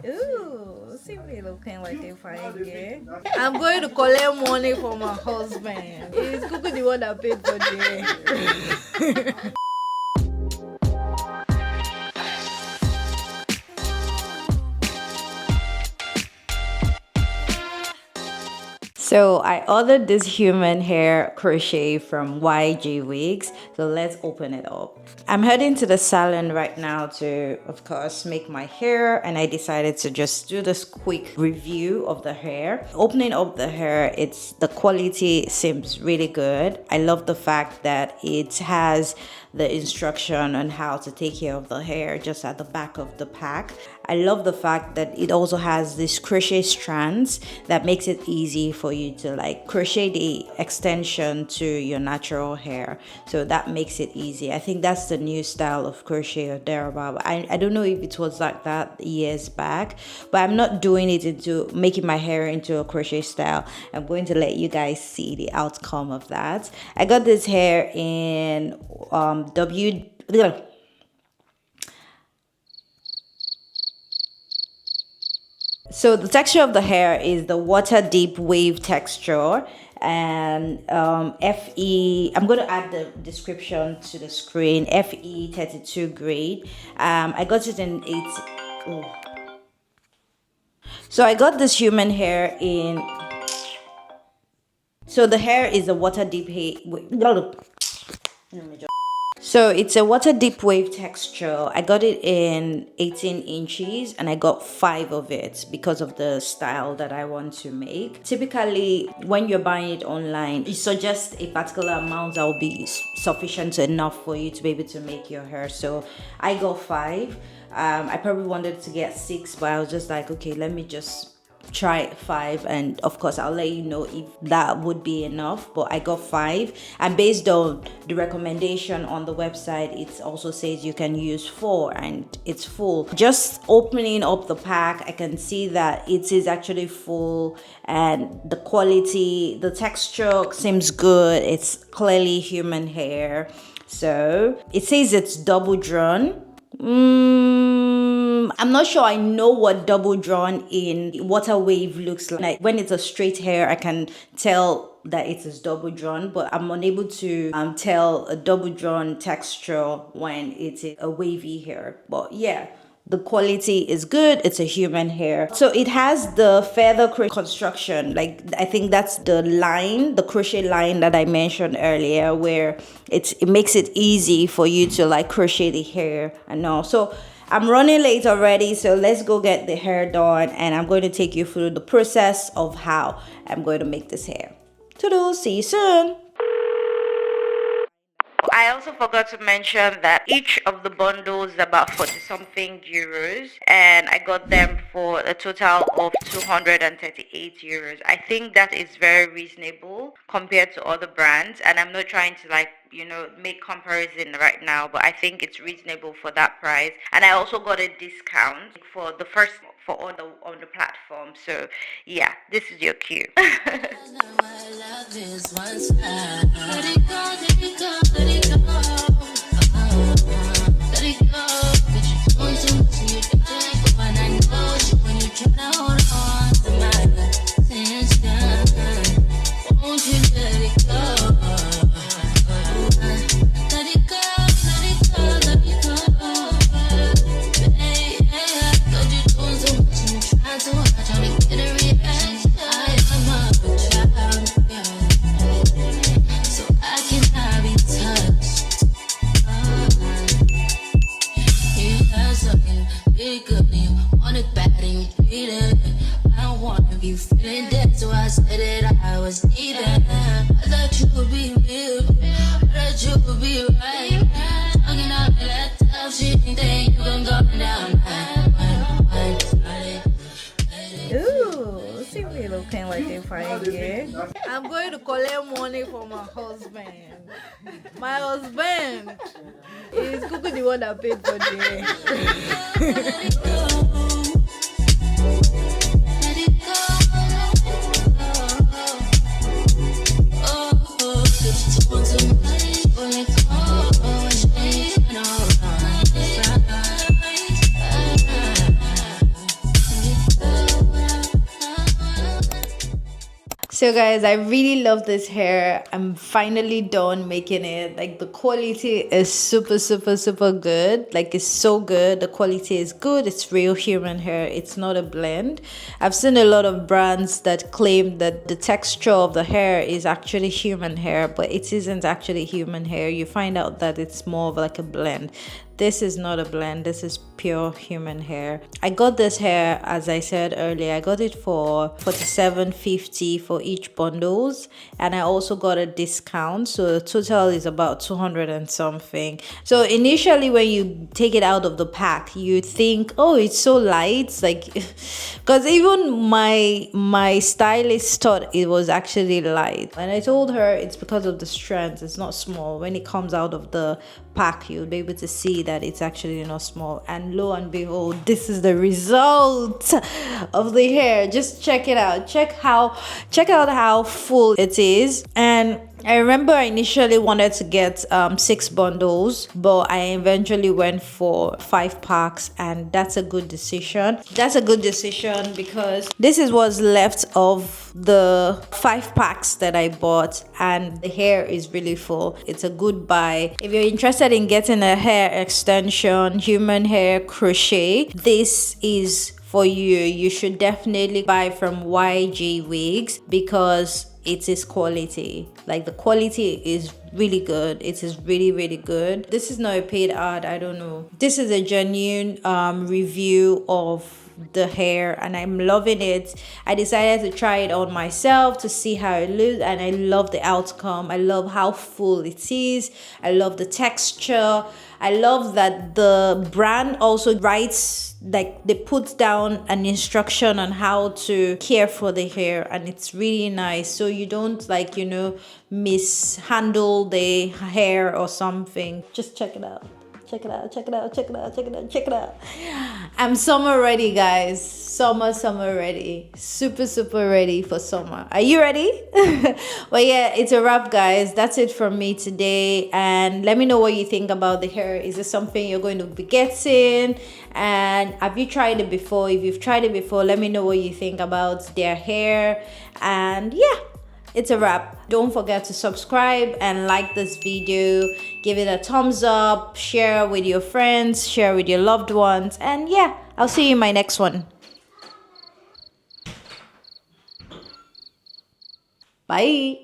Ooh, see me looking like a fine girl. I'm going to collect money from my husband. He's cooking the one that paid for the hair. So I ordered this human hair crochet from YG Wigs. So let's open it up. I'm heading to the salon right now to, of course, make my hair. And I decided to just do this quick review of the hair. Opening up the hair, the quality seems really good. I love the fact that it has the instruction on how to take care of the hair just at the back of the pack. I love the fact that it also has these crochet strands that makes it easy for you to like crochet the extension to your natural hair. So that makes it easy. I think that's the new style of crochet or thereabout. I don't know if it was like that years back, but I'm not doing it into making my hair into a crochet style. I'm going to let you guys see the outcome of that. I got this hair in So the texture of the hair is the water deep wave texture, and FE, I'm going to add the description to the screen, FE 32 grade. I got it in 8. Oh. So I got this human hair in, so the hair is a water deep So it's a water deep wave texture. I got it in 18 inches and I got 5 of it because of the style that I want to make. Typically, when you're buying it online, it suggests a particular amount that will be sufficient enough for you to be able to make your hair. So I got 5. I probably wanted to get 6, but I was just like, okay, let me just try 5, and of course I'll let you know if that would be enough. But I got 5, and based on the recommendation on the website, it also says you can use 4, and it's full. Just opening up the pack, I can see that it is actually full, and the quality, the texture seems good. It's clearly human hair. So it says it's double drawn. I'm not sure I know what double drawn in water wave looks like. When it's a straight hair, I can tell that it is double drawn, but I'm unable to tell a double drawn texture when it is a wavy hair. But yeah, the quality is good. It's a human hair. So it has the feather construction. Like, I think that's the line, the crochet line that I mentioned earlier, where it makes it easy for you to like crochet the hair and all. So I'm running late already, so let's go get the hair done, and I'm going to take you through the process of how I'm going to make this hair. Toodles, see you soon. I also forgot to mention that each of the bundles is about 40 something euros, and I got them for a total of 238 euros. I think that is very reasonable compared to other brands, and I'm not trying to like, you know, make comparison right now, but I think it's reasonable for that price. And I also got a discount for the first for on the platform. So yeah, this is your cue. Ooh, see me looking like a fine girl. I'm going to collect money from my husband. My husband is cooking the one that paid for the hair. So guys, I really love this hair. I'm finally done making it. Like the quality is super good. Like it's so good. The quality is good. It's real human hair. It's not a blend. I've seen a lot of brands that claim that the texture of the hair is actually human hair, but it isn't actually human hair. You find out that it's more of like a blend. This is not a blend. This is pure human hair. I got this hair, as I said earlier, I got it for $47.50 for each bundles, and I also got a discount, so the total is about 200 and something. So initially when you take it out of the pack, you think, oh, it's so light, like because even my stylist thought it was actually light, and I told her it's because of the strands. It's not small. When it comes out of the pack, you'll be able to see that it's actually not small, and lo and behold, this is the result of the hair. Just check it out. Check out how full it is. And I remember I initially wanted to get 6 bundles, but I eventually went for 5 packs, and that's a good decision. That's a good decision because this is what's left of the 5 packs that I bought, and the hair is really full. It's a good buy. If you're interested in getting a hair extension, human hair crochet, this is for you. You should definitely buy from YG Wigs because it is quality. Like the quality is really good. It is really good. This is not a paid ad. I don't know. This is a genuine review of the hair, and I'm loving it. I decided to try it on myself to see how it looks, and I love the outcome. I love how full it is. I love the texture. I love that the brand also writes, like they put down an instruction on how to care for the hair, and it's really nice, so you don't like, you know, mishandle the hair or something. Just check it out. Check it out. I'm summer ready, guys. Summer ready. Super ready for summer. Are you ready? Well, yeah, it's a wrap, guys. That's it from me today. And let me know what you think about the hair. Is this something you're going to be getting? And have you tried it before? If you've tried it before, let me know what you think about their hair. And yeah, it's a wrap. Don't forget to subscribe and like this video. Give it a thumbs up. Share with your friends. Share with your loved ones. And yeah, I'll see you in my next one. Bye.